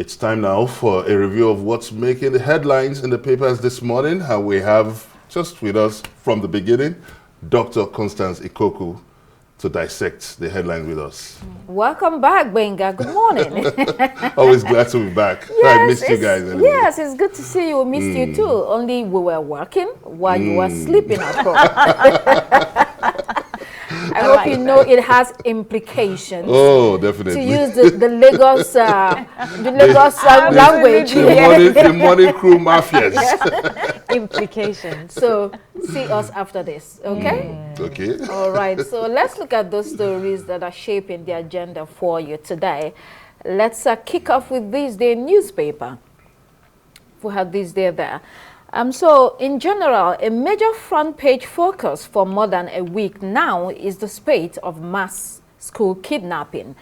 It's time now for a review of what's making the headlines in the papers this morning. And we have just with us from the beginning, Dr. Constance Ikoku, to dissect the headlines with us. Welcome back, Benga. Good morning. Always glad to be back. Yes, I missed you guys anyway. Yes, it's good to see you. We missed you too. Only we were working while you were sleeping at home. I hope you know it has implications. Oh, definitely. To use the Lagos, language. The morning crew mafias. Implications. So see us after this, okay? Okay. All right. So let's look at those stories that are shaping the agenda for you today. Let's kick off with this day newspaper. We have this day there. So, in general, a major front page focus for more than a week now is the spate of mass school kidnapping.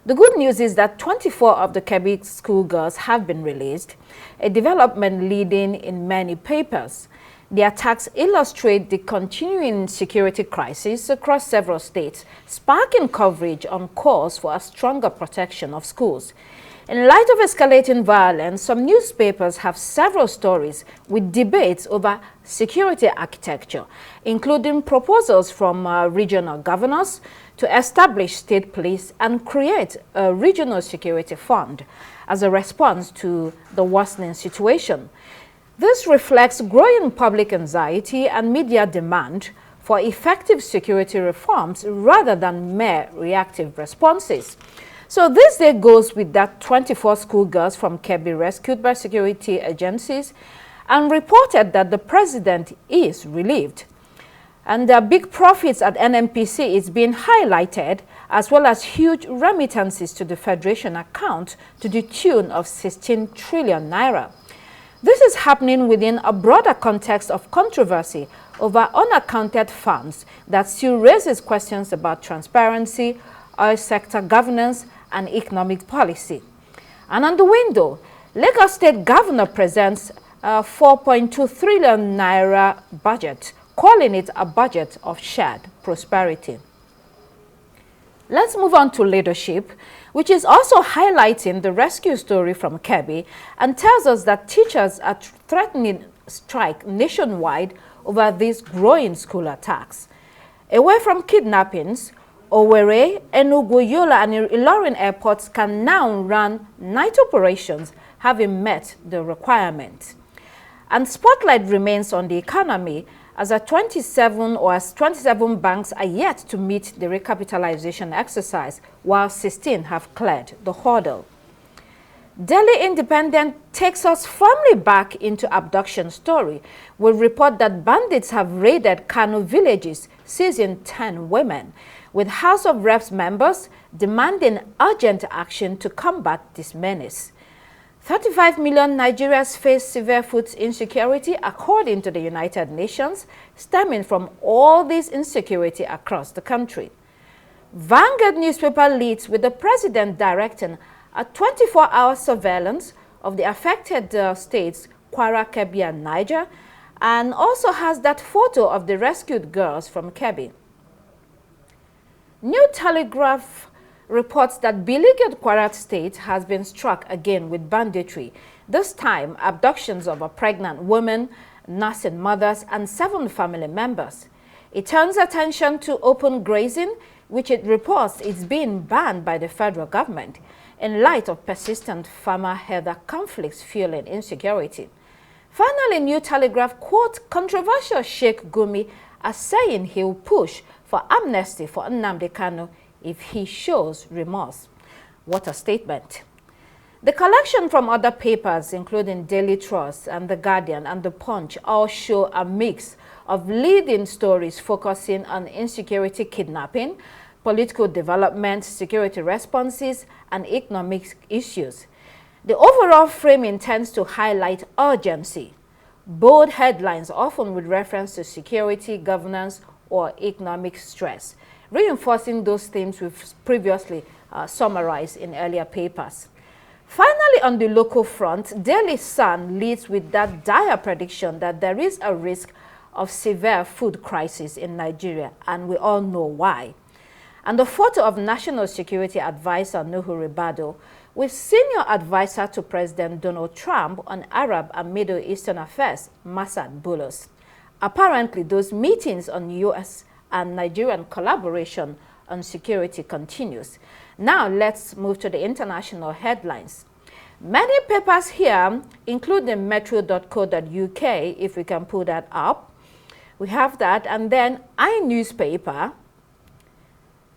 The good news is that 24 of the Kebbi schoolgirls have been released, a development leading in many papers. The attacks illustrate the continuing security crisis across several states, sparking coverage on calls for a stronger protection of schools. In light of escalating violence, some newspapers have several stories with debates over security architecture, including proposals from regional governors to establish state police and create a regional security fund as a response to the worsening situation. This reflects growing public anxiety and media demand for effective security reforms rather than mere reactive responses. So this day goes with that 24 schoolgirls from Kebbi rescued by security agencies and reported that the president is relieved. And the big profits at NNPC is being highlighted, as well as huge remittances to the Federation account to the tune of 16 trillion naira. This is happening within a broader context of controversy over unaccounted funds that still raises questions about transparency, oil sector governance, and economic policy. And on the window, Lagos State Governor presents a 4.2 trillion naira budget, calling it a budget of shared prosperity. Let's move on to leadership, which is also highlighting the rescue story from Kebbi and tells us that teachers are threatening strike nationwide over these growing school attacks. Away from kidnappings, Owerri, Enugu, Yola, and Ilorin airports can now run night operations, having met the requirement. And spotlight remains on the economy as 27 banks are yet to meet the recapitalization exercise, while 16 have cleared the hurdle. Delhi Independent takes us firmly back into abduction story. We report that bandits have raided Kano villages, seizing 10 women, with House of Reps members demanding urgent action to combat this menace. 35 million Nigerians face severe food insecurity, according to the United Nations, stemming from all this insecurity across the country. Vanguard newspaper leads with the president directing a 24-hour surveillance of the affected states, Kwara, Kebbi, and Niger, and also has that photo of the rescued girls from Kebbi. New Telegraph reports that beleaguered Kwara State has been struck again with banditry, this time abductions of a pregnant woman, nursing mothers, and 7 family members. It turns attention to open grazing, which it reports is being banned by the federal government in light of persistent farmer-herder conflicts fueling insecurity. Finally, New Telegraph quotes controversial Sheikh Gumi as saying he will push for amnesty for Nnamdi Kanu if he shows remorse. What a statement. The collection from other papers, including Daily Trust and The Guardian and The Punch, all show a mix of leading stories focusing on insecurity, kidnapping, political development, security responses, and economic issues. The overall framing tends to highlight urgency. Bold headlines, often with reference to security, governance, or economic stress, reinforcing those themes we've previously summarized in earlier papers. Finally, on the local front, Daily Sun leads with that dire prediction that there is a risk of severe food crisis in Nigeria, and we all know why. And the photo of National Security Advisor Nuhu Ribado with senior advisor to President Donald Trump on Arab and Middle Eastern affairs, Massad Boulos. Apparently, those meetings on U.S. and Nigerian collaboration on security continues. Now, let's move to the international headlines. Many papers here, including metro.co.uk, if we can pull that up. We have that, and then iNewspaper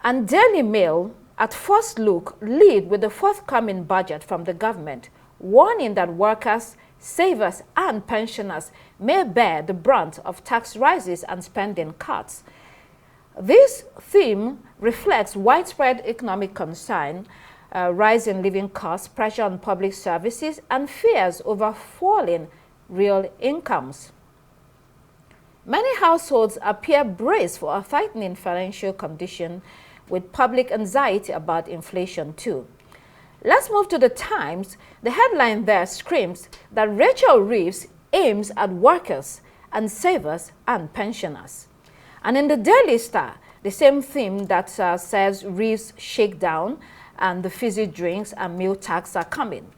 and Daily Mail at first look lead with the forthcoming budget from the government, warning that workers, savers, and pensioners may bear the brunt of tax rises and spending cuts. This theme reflects widespread economic concern, rise in living costs, pressure on public services, and fears over falling real incomes. Many households appear braced for a tightening financial condition, with public anxiety about inflation too. Let's move to the Times. The headline there screams that Rachel Reeves aims at workers and savers and pensioners. And in the Daily Star, the same theme that says Reeves shakedown and the fizzy drinks and meal tax are coming.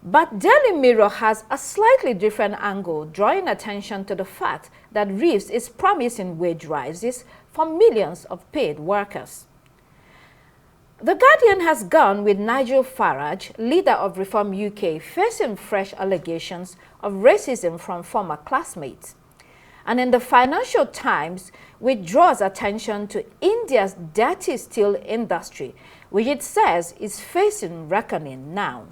But Daily Mirror has a slightly different angle, drawing attention to the fact that Reeves is promising wage rises for millions of paid workers. The Guardian has gone with Nigel Farage, leader of Reform UK, facing fresh allegations of racism from former classmates. And in the Financial Times, which draws attention to India's dirty steel industry, which it says is facing reckoning now.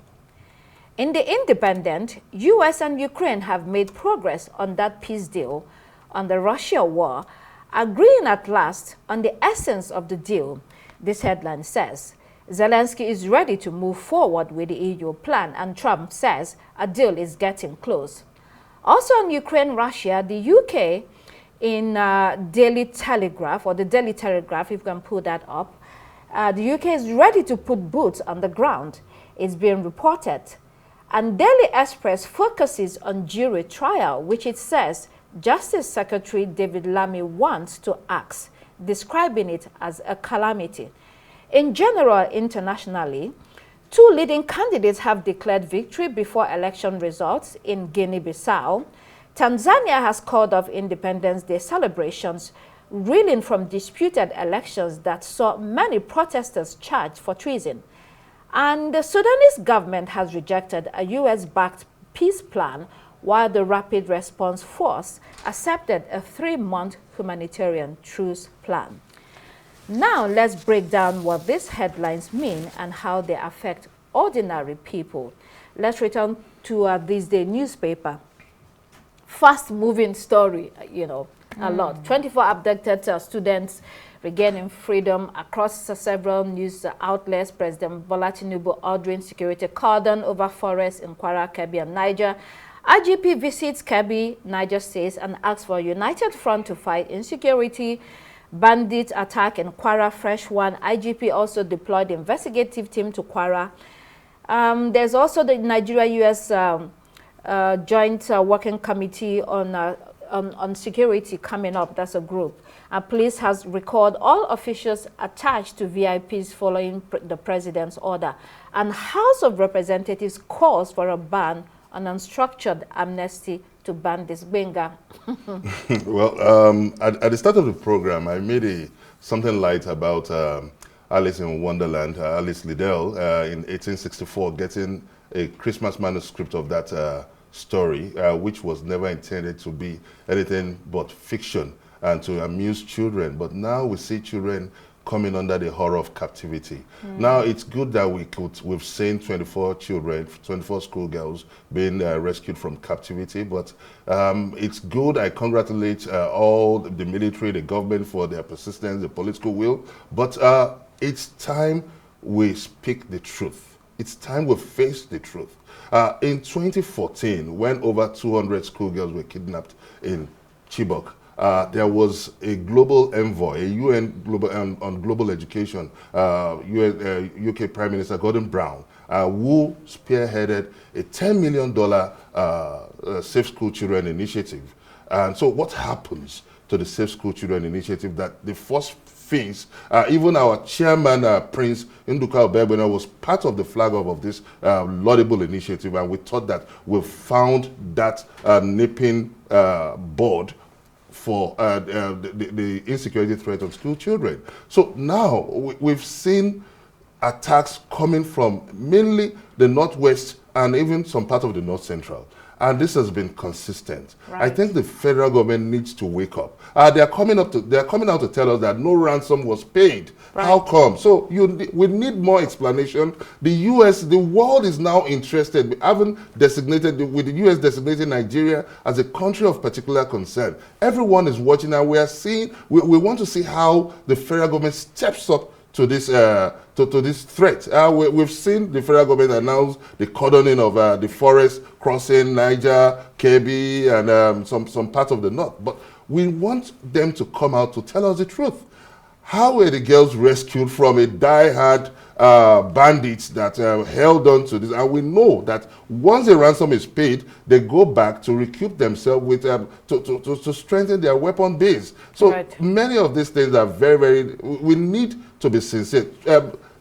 In The Independent, US and Ukraine have made progress on that peace deal on the Russia war, agreeing at last on the essence of the deal. This headline says, Zelensky is ready to move forward with the EU plan, and Trump says a deal is getting close. Also on Ukraine-Russia, the UK in Daily Telegraph, or the Daily Telegraph, if you can pull that up, the UK is ready to put boots on the ground. It's being reported. And Daily Express focuses on jury trial, which it says Justice Secretary David Lammy wants to axe, describing it as a calamity. In general, internationally, two leading candidates have declared victory before election results in Guinea-Bissau. Tanzania has called off Independence Day celebrations, reeling from disputed elections that saw many protesters charged for treason. And the Sudanese government has rejected a US-backed peace plan, while the Rapid Response Force accepted a 3-month humanitarian truce plan. Now let's break down what these headlines mean and how they affect ordinary people. Let's return to this day newspaper. Fast-moving story, a lot. 24 abducted students regaining freedom across several news outlets. President Bola Tinubu ordering security cordon over forests in Kwara, Kebbi, and Niger. IGP visits Kebbi, Niger State, and asks for a united front to fight insecurity. Bandit attack in Kwara, fresh one. IGP also deployed investigative team to Kwara. There's also the Nigeria-US Joint Working Committee on Security coming up. That's a group. Police has recalled all officials attached to VIPs following the president's order. And House of Representatives calls for a ban on unstructured amnesty to ban this Benga. Well, at the start of the program, I made something light about Alice in Wonderland, Alice Liddell, in 1864, getting a Christmas manuscript of that story, which was never intended to be anything but fiction and to amuse children. But now we see children coming under the horror of captivity. Now it's good that we've seen 24 children, 24 schoolgirls being rescued from captivity, but it's good. I congratulate all the military, the government for their persistence, the political will, but it's time we speak the truth. It's time we face the truth. In 2014, when over 200 schoolgirls were kidnapped in Chibok, there was a global envoy, a UN global, on global education, UK Prime Minister Gordon Brown, who spearheaded a $10 million Safe School Children initiative. And so what happens to the Safe School Children initiative that the first things. Even our chairman, Prince Nduka Obebena, was part of the flag off of this laudable initiative, and we thought that we found that nipping board for the insecurity threat on school children. So now we've seen attacks coming from mainly the Northwest and even some part of the North Central. And this has been consistent. Right. I think the federal government needs to wake up. They are coming out to tell us that no ransom was paid. Right. How come? So we need more explanation. The U.S., the world is now interested. We haven't designated, with the U.S. designating Nigeria as a country of particular concern. Everyone is watching, and we are seeing. We want to see how the federal government steps up to this to this threat. We've seen the federal government announce the cordoning of the forest crossing Niger, Kebbi, and some parts of the north. But we want them to come out to tell us the truth. How were the girls rescued from a die-hard bandits that held on to this? And we know that once the ransom is paid, they go back to recoup themselves with to strengthen their weapon base. So many of these things are very, very. We need to be sincere.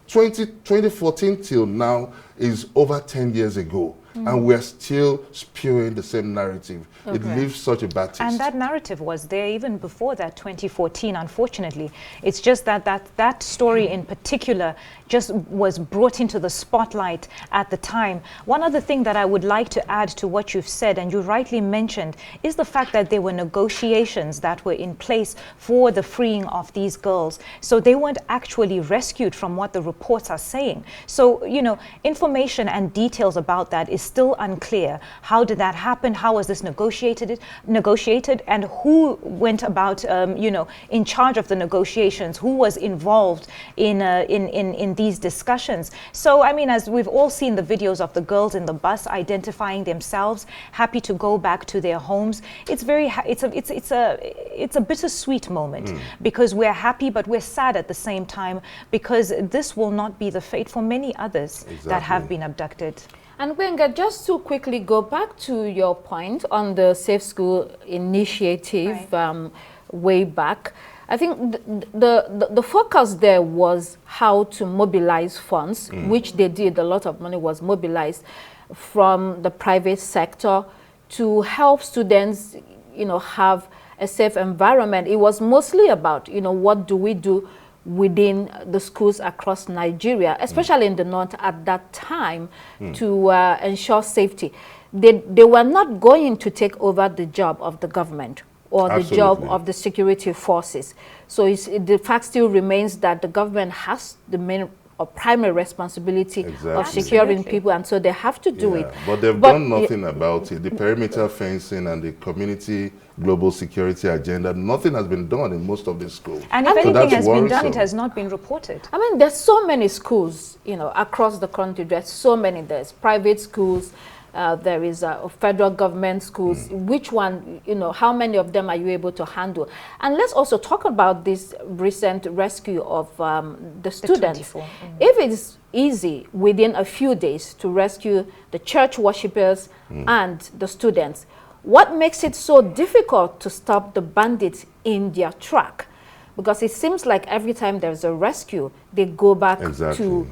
2014 till now is over 10 years ago. And we're still spewing the same narrative. It leaves such a bad taste. And that narrative was there even before that 2014, unfortunately. It's just that story in particular just was brought into the spotlight at the time. One other thing that I would like to add to what you've said, and you rightly mentioned, is the fact that there were negotiations that were in place for the freeing of these girls. So they weren't actually rescued from what the reports are saying. So, you know, information and details about that is still unclear. How did that happen? How was this negotiated, and who went about, you know, in charge of the negotiations? Who was involved in these discussions? So, I mean, as we've all seen the videos of the girls in the bus identifying themselves, happy to go back to their homes. It's a bittersweet moment because we're happy, but we're sad at the same time because this will not be the fate for many others that have been abducted. And Gbenga, just to quickly go back to your point on the Safe School initiative way back, I think the focus there was how to mobilize funds, which they did. A lot of money was mobilized from the private sector to help students, you know, have a safe environment. It was mostly about, you know, what do we do within the schools across Nigeria, especially in the north at that time, to ensure safety. They were not going to take over the job of the government or the job of the security forces. So the fact still remains that the government has the main or primary responsibility of securing people, and so they have to do it. But they've done nothing about it. The perimeter fencing and the community global security agenda, nothing has been done in most of the schools. And if anything has been done, it has not been reported. I mean, there's so many schools, you know, across the country. There's so many. There's private schools. There is federal government schools. Which one, you know, how many of them are you able to handle? And let's also talk about this recent rescue of the students. If it's easy within a few days to rescue the church worshippers and the students, what makes it so difficult to stop the bandits in their track? Because it seems like every time there's a rescue, they go back to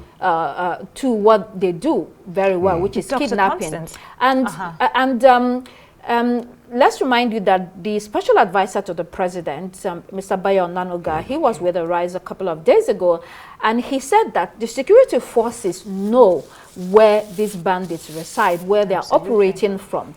what they do very well, which is kidnapping. And let's remind you that the special advisor to the president, Mr. Bayo Nanoga, he was with Arise a couple of days ago, and he said that the security forces know where these bandits reside, where they are operating from.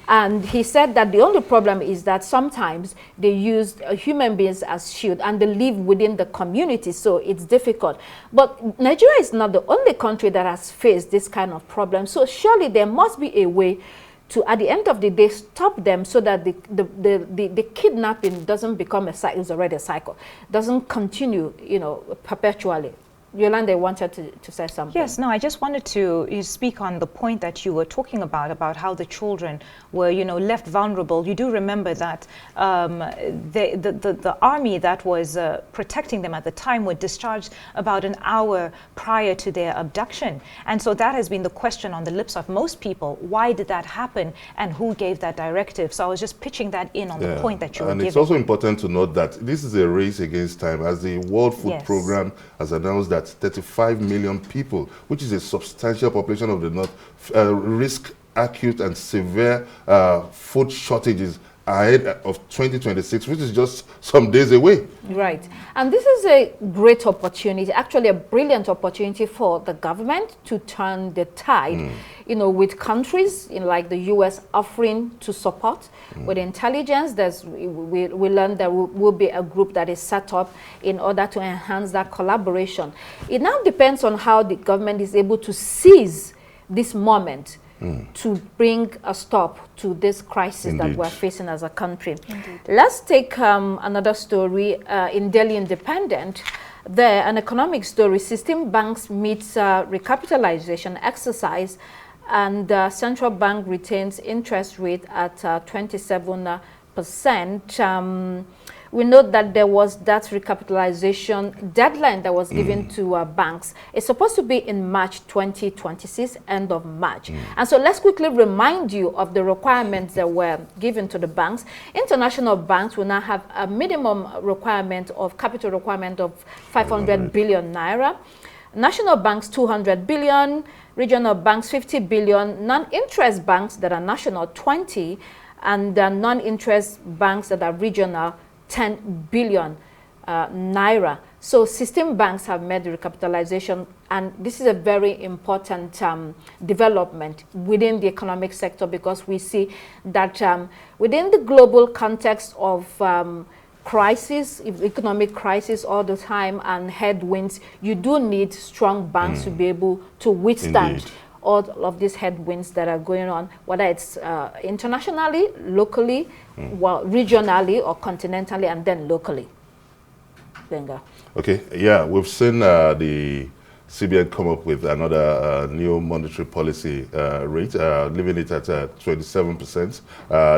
And he said that the only problem is that sometimes they use human beings as shield and they live within the community, so it's difficult. But Nigeria is not the only country that has faced this kind of problem. So surely there must be a way to, at the end of the day, stop them so that the kidnapping doesn't become a cycle. It's already a cycle. Doesn't continue, you know, perpetually. Yolanda wanted to say something. Yes, no, I just wanted to speak on the point that you were talking about how the children were, left vulnerable. You do remember that the army that was protecting them at the time were discharged about an hour prior to their abduction. And so that has been the question on the lips of most people. Why did that happen and who gave that directive? So I was just pitching that in on the point that you were giving. And it's also important to note that this is a race against time, as the World Food Program has announced that 35 million people, which is a substantial population of the North, risk acute and severe food shortages ahead of 2026, which is just some days away. Right. And this is a great opportunity, actually a brilliant opportunity for the government to turn the tide, with countries like the U.S. offering to support. With intelligence, we learned there will be a group that is set up in order to enhance that collaboration. It now depends on how the government is able to seize this moment to bring a stop to this crisis that we're facing as a country. Let's take another story in Delhi Independent. There, an economic story, system banks meets recapitalization exercise, and central bank retains interest rate at 27%. We note that there was that recapitalization deadline that was given to banks. It's supposed to be in March 2026, end of March. And so let's quickly remind you of the requirements that were given to the banks. International banks will now have a minimum requirement of capital requirement of 500 billion naira. National banks 200 billion, regional banks 50 billion, non-interest banks that are national 20, and non-interest banks that are regional 10 billion naira. So system banks have made the recapitalization, and this is a very important development within the economic sector, because we see that within the global context of crisis, economic crisis all the time and headwinds, you do need strong banks to be able to withstand all of these headwinds that are going on, whether it's internationally, locally, regionally, or continentally, and then locally. Benga. Okay, yeah, we've seen the CBN come up with another new monetary policy rate, leaving it at 27%.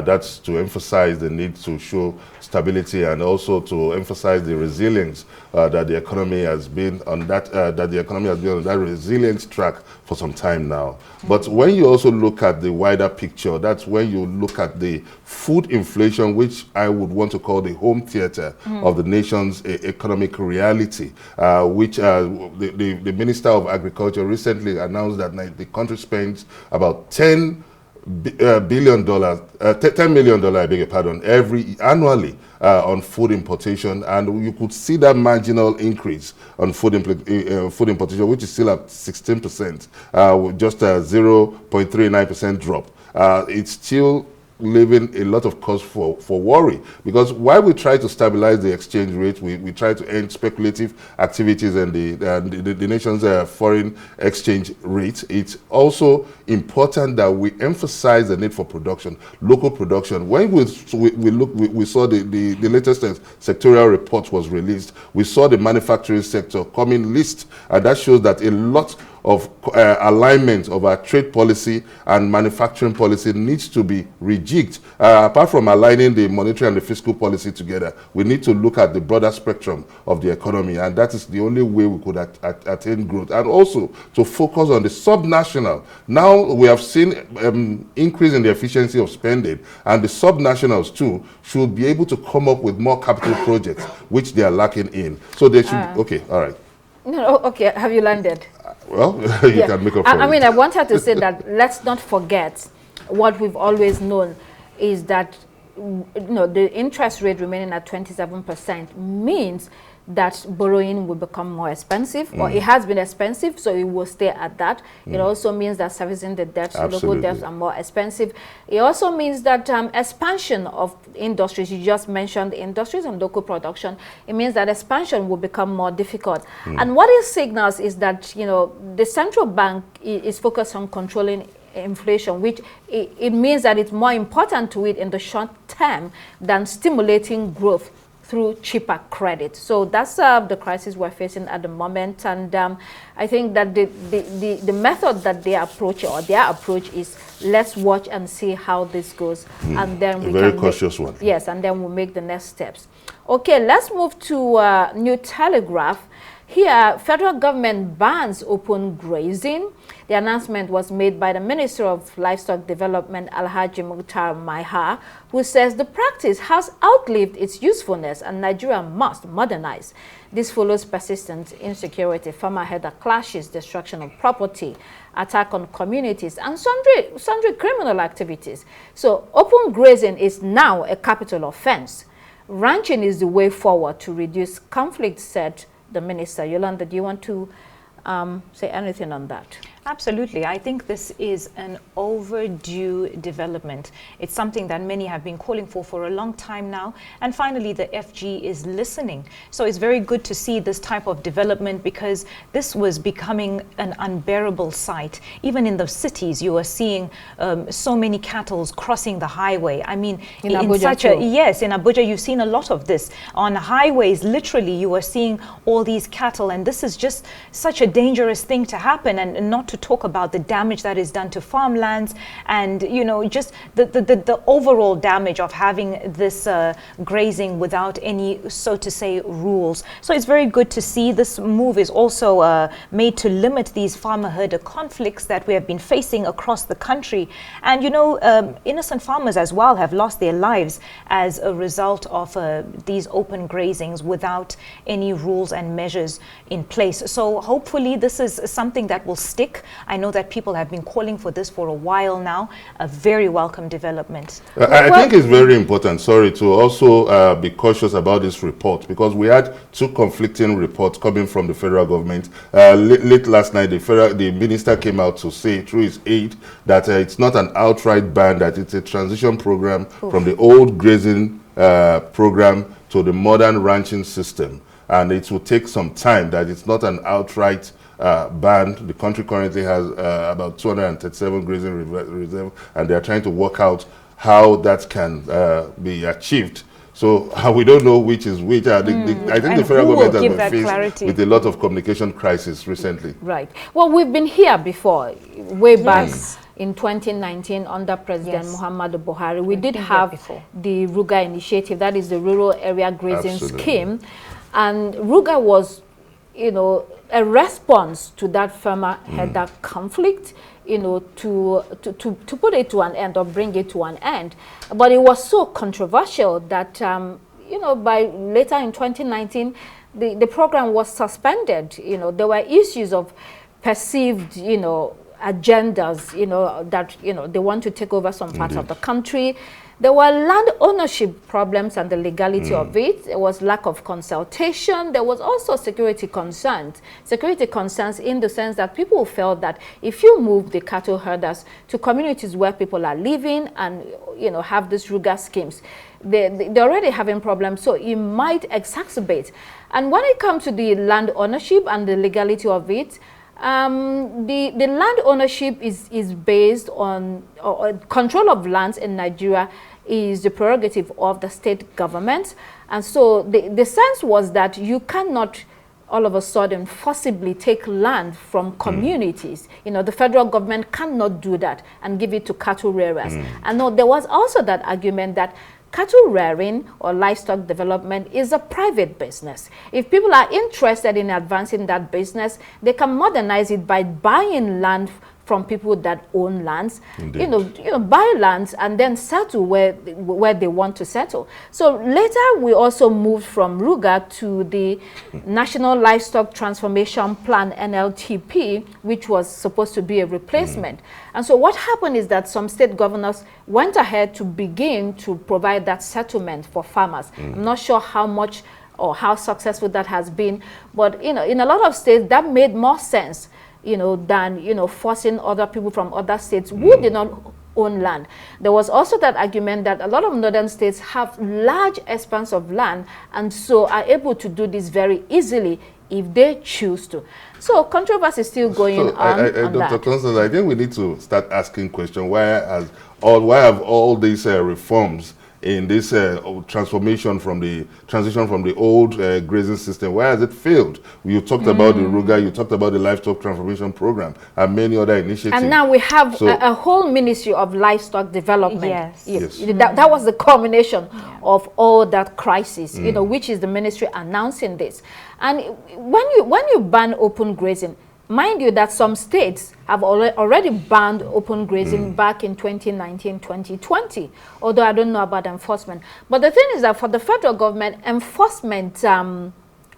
That's to emphasize the need to show stability and also to emphasize the resilience that the economy has been on that resilience track for some time now. But when you also look at the wider picture, that's when you look at the food inflation, which I would want to call the home theater of the nation's economic reality, which the Minister of Agriculture recently announced that the country spends about $10 million, I beg your pardon, annually on food importation, and you could see that marginal increase on food importation, which is still at 16%, with just a 0.39% drop. It's still leaving a lot of cause for worry, because while we try to stabilize the exchange rate, we try to end speculative activities and the nation's foreign exchange rate. It's also important that we emphasize the need for production, local production. When we saw the latest sectorial report was released, we saw the manufacturing sector coming list, and that shows that a lot of alignment of our trade policy and manufacturing policy needs to be rejigged. Apart from aligning the monetary and the fiscal policy together, we need to look at the broader spectrum of the economy, and that is the only way we could attain growth. And also to focus on the subnational. Now we have seen increase in the efficiency of spending, and the subnationals too should be able to come up with more capital projects, which they are lacking in. So they should, okay, all right. No, okay, have you landed? Well, you can make up for it. I mean, I wanted to say that let's not forget what we've always known is that the interest rate remaining at 27% means that borrowing will become more expensive, or it has been expensive, so it will stay at that. It also means that servicing the debts, local debts, are more expensive. It also means that expansion of industries, you just mentioned industries and local production, it means that expansion will become more difficult. And what it signals is that, the central bank is focused on controlling inflation, which it means that it's more important to it in the short term than stimulating growth through cheaper credit. So that's the crisis we're facing at the moment. And I think that the method that they approach, or their approach, is let's watch and see how this goes. And then we very cautious one. Yes, and then we'll make the next steps. Okay, let's move to New Telegraph. Here, federal government bans open grazing. The announcement was made by the Minister of Livestock Development, Alhaji Mukhtar Maiha, who says the practice has outlived its usefulness and Nigeria must modernize. This follows persistent insecurity, farmer herder clashes, destruction of property, attack on communities, and sundry criminal activities. So open grazing is now a capital offense. Ranching is the way forward to reduce conflict, said the minister. Yolanda, do you want to say anything on that? Absolutely. I think this is an overdue development. It's something that many have been calling for a long time now. And finally, the FG is listening. So it's very good to see this type of development, because this was becoming an unbearable sight. Even in the cities, you are seeing so many cattle crossing the highway. I mean, in Abuja, yes, in Abuja, you've seen a lot of this. On highways, literally, you are seeing all these cattle. And this is just such a dangerous thing to happen, and not to talk about the damage that is done to farmlands, and just the overall damage of having this grazing without any, so to say, rules. So it's very good to see this move is also made to limit these farmer herder conflicts that we have been facing across the country. And innocent farmers as well have lost their lives as a result of these open grazings without any rules and measures in place. So hopefully this is something that will stick. I know that people have been calling for this for a while now. A very welcome development. I think it's very important, to also be cautious about this report, because we had two conflicting reports coming from the federal government. Late last night, the minister came out to say through his aide that it's not an outright ban, that it's a transition program from the old grazing program to the modern ranching system. And it will take some time, that it's not an outright ban. The country currently has about 237 grazing reserves, and they're trying to work out how that can be achieved. So we don't know which is which. I think the federal government has been faced with a lot of communication crisis recently. Right. Well, we've been here before, way back in 2019 under President Muhammadu Buhari. We did have the RUGA initiative, that is the Rural Area Grazing Scheme. And RUGA was, a response to that farmer herder conflict, to put it to an end, or bring it to an end. But it was so controversial that, by later in 2019, the program was suspended. There were issues of perceived, agendas, that, they want to take over some parts of the country. There were land ownership problems and the legality of it. There was lack of consultation. There was also security concerns. Security concerns in the sense that people felt that if you move the cattle herders to communities where people are living and, have these RUGA schemes, they're already having problems, so it might exacerbate. And when it comes to the land ownership and the legality of it, the land ownership is based on control of lands in Nigeria is the prerogative of the state government. And so the sense was that you cannot all of a sudden forcibly take land from communities. The federal government cannot do that and give it to cattle rearers. And no, there was also that argument that cattle rearing or livestock development is a private business. If people are interested in advancing that business, they can modernize it by buying land from people that own lands. Buy lands and then settle where they want to settle. So later we also moved from RUGA to the National Livestock Transformation Plan, NLTP, which was supposed to be a replacement. And so what happened is that some state governors went ahead to begin to provide that settlement for farmers. I'm not sure how much or how successful that has been, but in a lot of states that made more sense than, forcing other people from other states who did not own land. There was also that argument that a lot of northern states have large expanse of land and so are able to do this very easily if they choose to. So controversy is still going on Dr. Constance, I think we need to start asking questions. Why have all these reforms in this transition from the old grazing system? Why has it failed? You talked about the Ruga, you talked about the livestock transformation program, and many other initiatives. And now we have a whole Ministry of Livestock Development. Yes. That was the culmination of all that crisis, you know, which is the ministry announcing this. And when you ban open grazing, mind you that some states have already banned open grazing back in 2019, 2020, although I don't know about enforcement. But the thing is that for the federal government, enforcement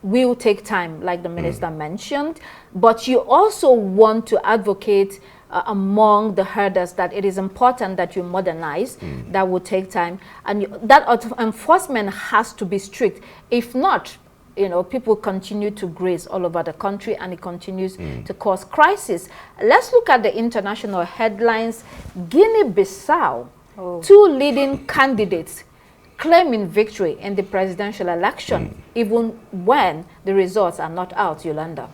will take time, like the minister mentioned, but you also want to advocate among the herders that it is important that you modernize. That will take time, and that enforcement has to be strict. If not, you know, people continue to graze all over the country, and it continues to cause crisis. Let's look at the international headlines. Guinea-Bissau, two leading candidates claiming victory in the presidential election, even when the results are not out, Yolanda.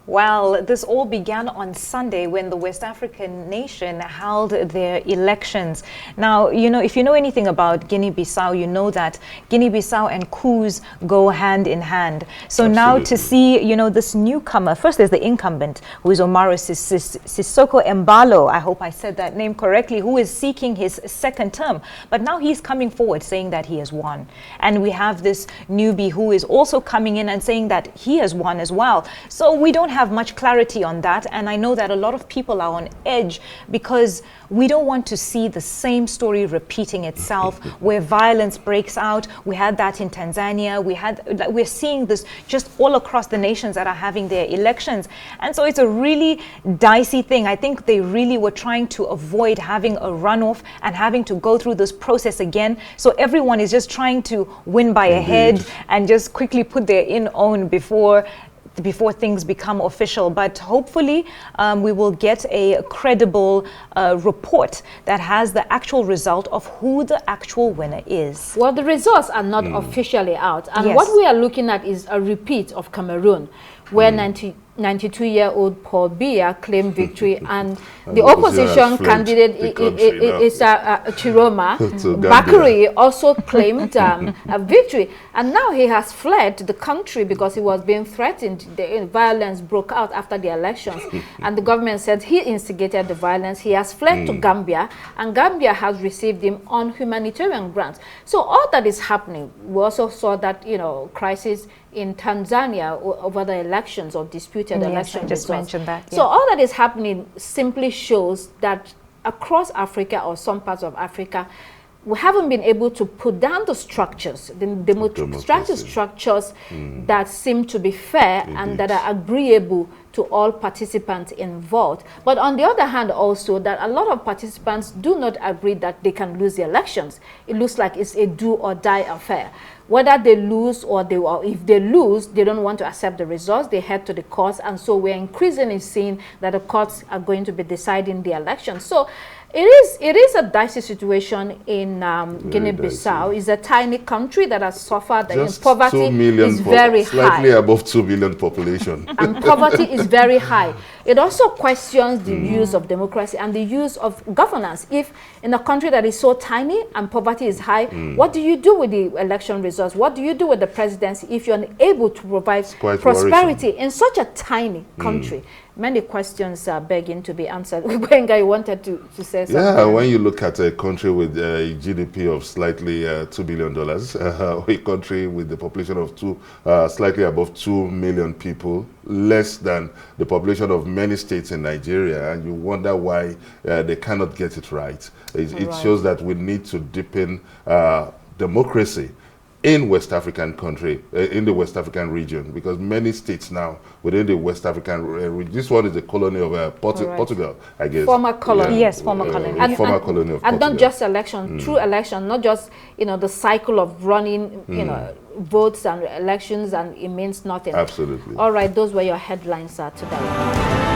Well, this all began on Sunday when the West African nation held their elections. Now, you know, if you know anything about Guinea-Bissau, you know that Guinea-Bissau and coups go hand in hand. So now to see, you know, this newcomer, first there's the incumbent, who is Omaro Sissoko Embalo, I hope I said that name correctly, who is seeking his second term. But now he's coming forward saying that he has won. And we have this newbie who is also coming in and saying that he has won as well. So we don't have much clarity on that, and I know that a lot of people are on edge because we don't want to see the same story repeating itself where violence breaks out. We had that in Tanzania. We're seeing this just all across the nations that are having their elections, and so it's a really dicey thing. I think they really were trying to avoid having a runoff and having to go through this process again, so everyone is just trying to win by a head and just quickly put their own before things become official. But hopefully we will get a credible report that has the actual result of who the actual winner is. Well, the results are not officially out, and what we are looking at is a repeat of Cameroon, where 92-year-old Paul Biya claimed victory, and the opposition candidate is Chiroma Bakary also claimed a victory, and now he has fled the country because he was being threatened. The violence broke out after the elections, and the government said he instigated the violence. He has fled to Gambia, and Gambia has received him on humanitarian grounds. So all that is happening. We also saw that, you know, crisis in Tanzania over the elections or disputed elections. I just mentioned that. So all that is happening simply shows that across Africa or some parts of Africa, we haven't been able to put down the structures, the democratic structures that seem to be fair and that are agreeable to all participants involved. But on the other hand also, that a lot of participants do not agree that they can lose the elections. It looks like it's a do or die affair. Whether they lose or if they lose, they don't want to accept the results. They head to the courts, and so we're increasingly seeing that the courts are going to be deciding the election. So it is a dicey situation in Guinea-Bissau. It's a tiny country that has suffered. Just poverty 2 million is very high. Slightly above 2 million population. And poverty is very high. It also questions the use of democracy and the use of governance. If in a country that is so tiny and poverty is high, what do you do with the election results? What do you do with the presidency if you're unable to provide prosperity in such a tiny country? Many questions are begging to be answered. Wenga, you wanted to say something. Yeah, when you look at a country with a GDP of slightly $2 billion, a country with the population of slightly above 2 million people, less than the population of many states in Nigeria, and you wonder why they cannot get it right. It shows that we need to deepen democracy in West African country, in the West African region, because many states now within the West African region, this one is a colony of Portugal, I guess. Former colony. Yeah. Yes, former colony. Former colony of Portugal. And not just election, through election, not just, you know, the cycle of running, you know, votes and elections, and it means nothing. Absolutely. All right, those were your headlines today.